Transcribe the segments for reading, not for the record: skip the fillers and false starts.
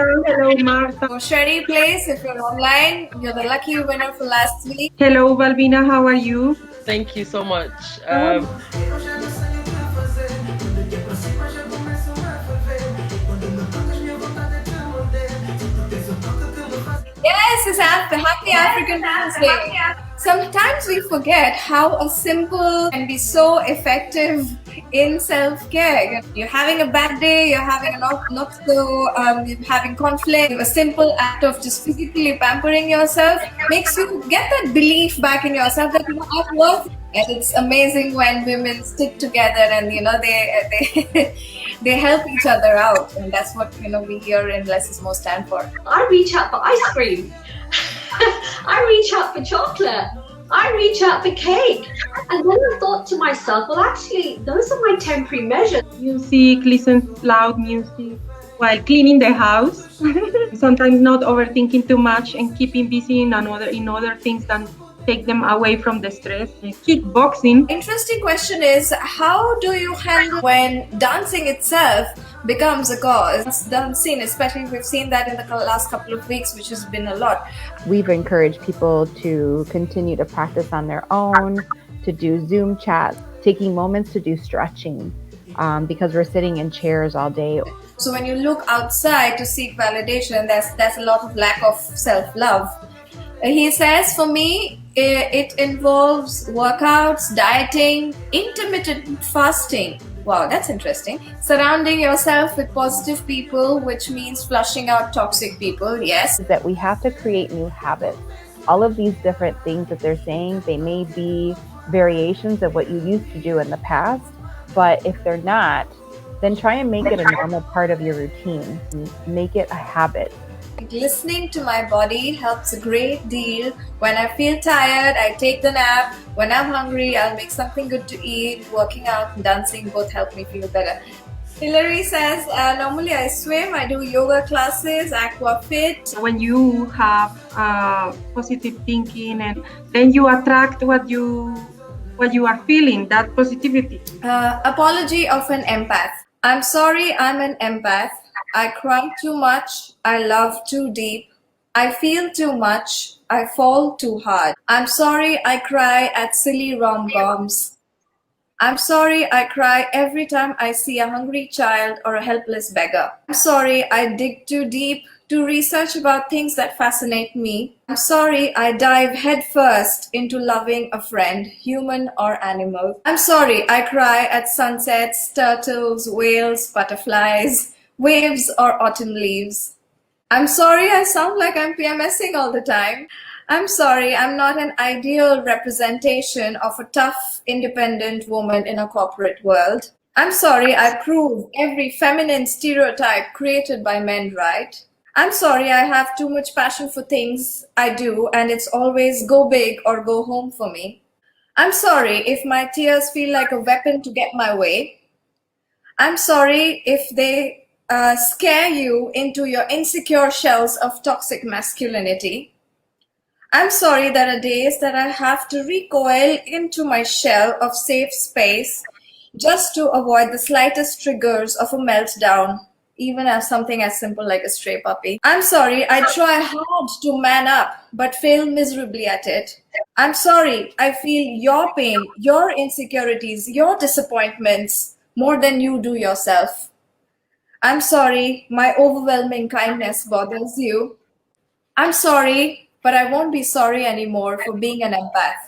Hello, Martha. So Sherry Place, if you're online, you're the lucky winner for last week. Hello, Balbina. How are you? Thank you so much. Oh, Yes, it's Happy African Women's Day. Sometimes we forget how a simple can be so effective in self-care. You're having a bad day, you're having a not so, you're having conflict. A simple act of just physically pampering yourself makes you get that belief back in yourself that I'm worth it. And it's amazing when women stick together and they they help each other out, and that's what we here in Less is More stand for. I reach out for ice cream. I reach out for chocolate. I reach out for cake. And then I thought to myself, well, actually, those are my temporary measures. music, listen loud music while cleaning the house. Sometimes not overthinking too much and keeping busy in other things than take them away from the stress. Kickboxing. Interesting question is, how do you handle when dancing itself becomes a cause? Dancing, especially we've seen that in the last couple of weeks, which has been a lot. We've encouraged people to continue to practice on their own, to do Zoom chats, taking moments to do stretching, because we're sitting in chairs all day. So when you look outside to seek validation, there's a lot of lack of self-love. He says, for me, it involves workouts, dieting, intermittent fasting. Wow, that's interesting. Surrounding yourself with positive people, which means flushing out toxic people, yes. Is that we have to create new habits. All of these different things that they're saying, they may be variations of what you used to do in the past, but if they're not, then try and make it a normal part of your routine. Make it a habit. Listening to my body helps a great deal. When I feel tired, I take the nap. When I'm hungry, I'll make something good to eat. Working out and dancing both help me feel better. Hilary says, normally I swim, I do yoga classes, aqua fit. When you have positive thinking, and then you attract what you are feeling, that positivity. Apology of an empath. I'm sorry, I'm an empath. I cry too much. I love too deep. I feel too much. I fall too hard. I'm sorry, I cry at silly rom-coms. I'm sorry, I cry every time I see a hungry child or a helpless beggar. I'm sorry, I dig too deep to research about things that fascinate me. I'm sorry, I dive headfirst into loving a friend, human or animal. I'm sorry, I cry at sunsets, turtles, whales, butterflies, waves or autumn leaves. I'm sorry, I sound like I'm PMSing all the time. I'm sorry, I'm not an ideal representation of a tough, independent woman in a corporate world. I'm sorry, I prove every feminine stereotype created by men right. I'm sorry, I have too much passion for things I do, and it's always go big or go home for me. I'm sorry if my tears feel like a weapon to get my way. I'm sorry if they scare you into your insecure shells of toxic masculinity. I'm sorry there are days that I have to recoil into my shell of safe space just to avoid the slightest triggers of a meltdown, even as something as simple like a stray puppy. I'm sorry, I try hard to man up, but fail miserably at it. I'm sorry, I feel your pain, your insecurities, your disappointments more than you do yourself. I'm sorry, my overwhelming kindness bothers you. I'm sorry, but I won't be sorry anymore for being an empath.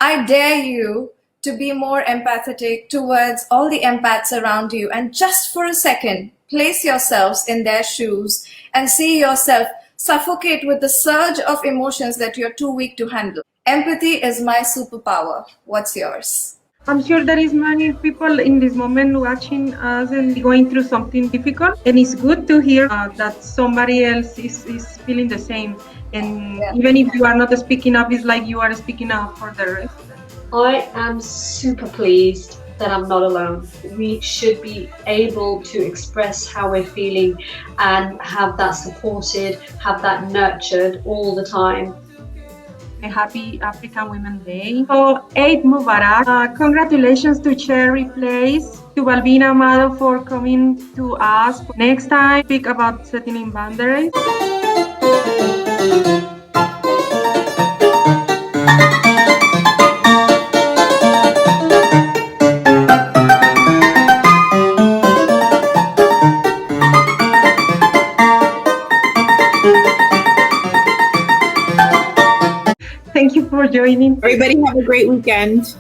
I dare you to be more empathetic towards all the empaths around you, and just for a second, place yourselves in their shoes and see yourself suffocate with the surge of emotions that you're too weak to handle. Empathy is my superpower. What's yours? I'm sure there is many people in this moment watching us and going through something difficult, and it's good to hear that somebody else is feeling the same. And even if you are not speaking up, it's like you are speaking up for the rest. I am super pleased that I'm not alone. We should be able to express how we're feeling and have that supported, have that nurtured all the time. a happy African Women's Day. So, Eid Mubarak. Congratulations to Cherry Place, to Balbina Amado for coming to us. Next time, speak about setting boundaries. Thank you for joining. Everybody have a great weekend.